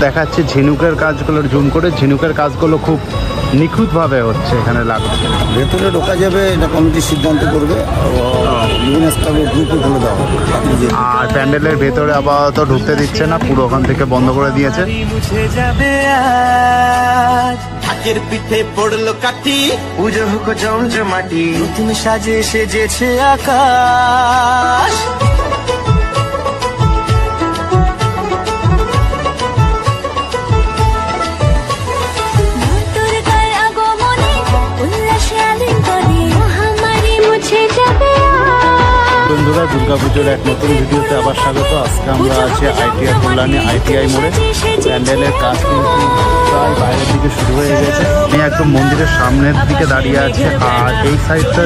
দেখাচ্ছি ঝিনুকের কাজগুলো জুম করে। ঝিনুকের কাজগুলো খুব নিখুঁতভাবে হচ্ছে এখানে লাগছে। ভেতরে ঢোকা যাবে, এটা কমিটি সিদ্ধান্ত করবে, গ্রুপে খুলে দেওয়া হবে। আর প্যান্ডেলের ভেতরে আপাতত ঢুকতে দিচ্ছে না, পুরো ওখান থেকে বন্ধ করে দিয়েছে। ঢাকের পিঠে পড়লো কাঠি, পুজো হোক জমজমাটি, নতুন সাজে সেজেছে আকাশ। বন্ধুরা, দুর্গাপুজোর এক নতুন ভিডিওতে আবার স্বাগত। আজকে আমরা আছি আইটিআই কল্যাণী আইটিআই মোড়ে। প্যান্ডেলের কাজ কিন্তু প্রায় বাইরের দিকে শুরু হয়ে গেছে। আমি একদম মন্দিরের সামনের দিকে দাঁড়িয়ে আছে। আর এই সাইডটা,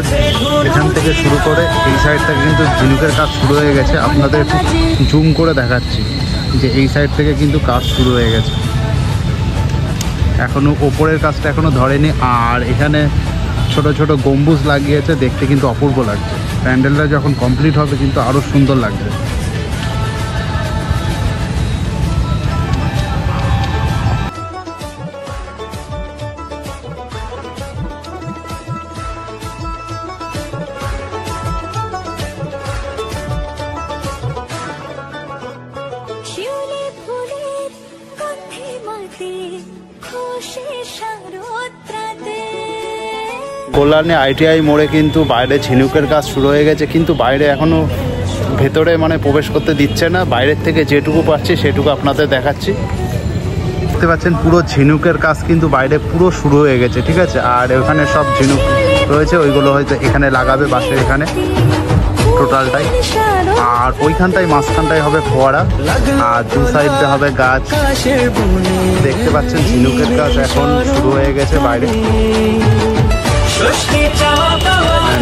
এখান থেকে শুরু করে এই সাইডটা কিন্তু ঝিনুকের কাজ শুরু হয়ে গেছে। আপনাদের একটু জুম করে দেখাচ্ছি যে এই সাইড থেকে কিন্তু কাজ শুরু হয়ে গেছে। এখনও ওপরের কাজটা এখনও ধরেনি। আর এখানে ছোট ছোট গম্বুজ লাগিয়েছে, দেখতে কিন্তু অপূর্ব লাগছে। প্যান্ডেলটা যখন কমপ্লিট হবে কিন্তু আরও সুন্দর লাগবে। কল্যাণী আইটিআই মোড়ে কিন্তু বাইরে ঝিনুকের কাজ শুরু হয়ে গেছে, কিন্তু বাইরে এখনও ভেতরে প্রবেশ করতে দিচ্ছে না। বাইরের থেকে যেটুকু পাচ্ছি সেটুকু আপনাদের দেখাচ্ছি। দেখতে পাচ্ছেন পুরো ঝিনুকের কাজ কিন্তু বাইরে পুরো শুরু হয়ে গেছে, ঠিক আছে। আর ওখানে সব ঝিনুক রয়েছে, ওইগুলো হয়তো এখানে লাগাবে, বাসের এখানে টোটালটাই। আর ওইখানটাই মাঝখানটাই হবে ফোয়ারা, আর দু সাইডে হবে গাছ। দেখতে পাচ্ছেন ঝিনুকের কাজ এখন শুরু হয়ে গেছে বাইরে।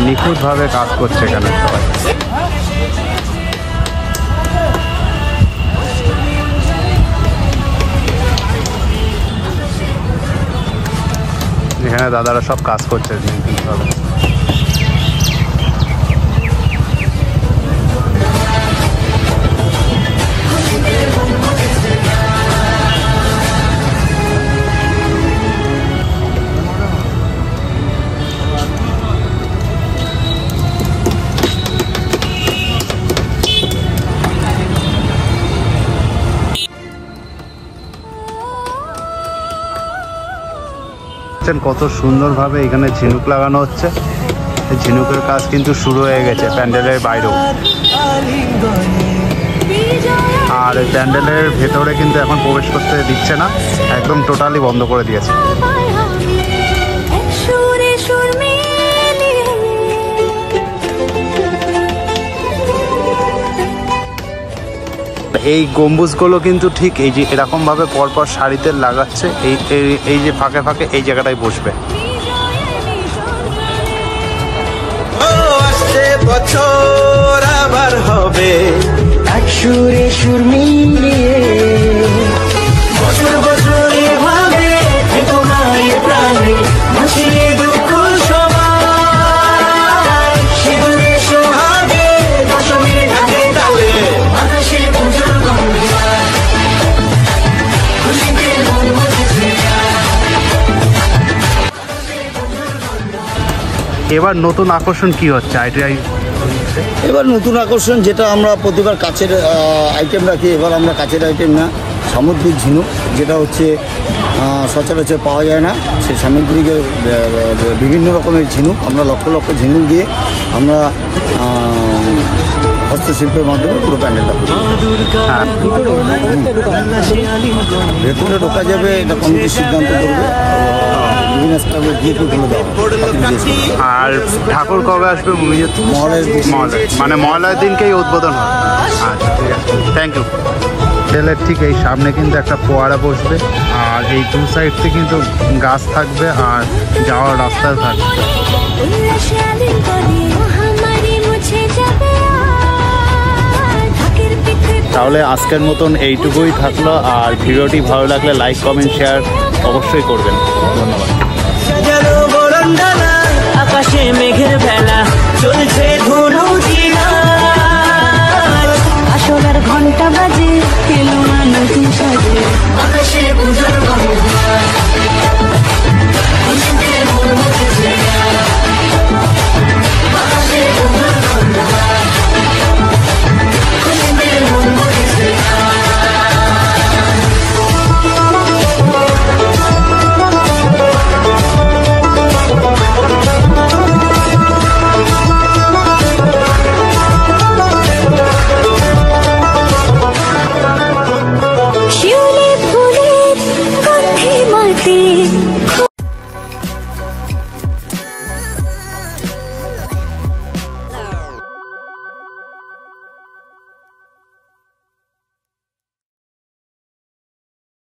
নিখুঁতভাবে কাজ করছে এখানে সবাই। এখানে দাদারা সব কাজ করছে নিখুঁতভাবে। কত সুন্দরভাবে এখানে ঝিনুক লাগানো হচ্ছে। ঝিনুকের কাজ কিন্তু শুরু হয়ে গেছে প্যান্ডেলের বাইরেও। আর প্যান্ডেলের ভেতরে কিন্তু এখন প্রবেশ করতে দিচ্ছে না, একদম টোটালি বন্ধ করে দিয়েছে। এই গম্বুজগুলো কিন্তু ঠিক এই যে এরকমভাবে পরপর সারিতে লাগাচ্ছে। এই যে ফাঁকে ফাঁকে এই জায়গাটায় বসবে। বছর আবার হবে এক সুরে সুর মিলিয়ে, বছর বছর এভাবে তোমার প্রাণে ভাসিয়ে দুঃখ সবাই, সিঁদুরে সোহাগে দশমীর ঘাটে তালে আকাশে পুজোর গন্ধ। এবার নতুন আকর্ষণ কি হচ্ছে আইটিআই? এবার নতুন আকর্ষণ যেটা আমরা প্রতিবার কাচের আইটেম রাখি, এবার আমরা কাচের আইটেম না, সামুদ্রিক ঝিনুক, যেটা হচ্ছে সচরাচর পাওয়া যায় না। সেই সামুদ্রিকের বিভিন্ন রকমের ঝিনুক আমরা লক্ষ লক্ষ ঝিনুক দিয়ে আমরা হস্তশিল্পের মাধ্যমে পুরো প্যান্ডেলটা করি। ভেতরে ঢোকা যাবে, এটা কমিটি সিদ্ধান্ত করবে। আর ঠাকুর কবে আসবে? মহালয়ের দিনকেই উদ্বোধন হবে। আচ্ছা, ঠিক আছে, থ্যাংক ইউ। প্যান্ডেলের ঠিক এই সামনে কিন্তু একটা ফোয়ারা বসবে। আর এই দু সাইডে কিন্তু গাছ থাকবে আর যাওয়ার রাস্তা থাকবে। তাহলে আজকের মতন এইটুকুই থাকলো। আর ভিডিওটি ভালো লাগলে লাইক, কমেন্ট, শেয়ার অবশ্যই করবেন। ধন্যবাদ।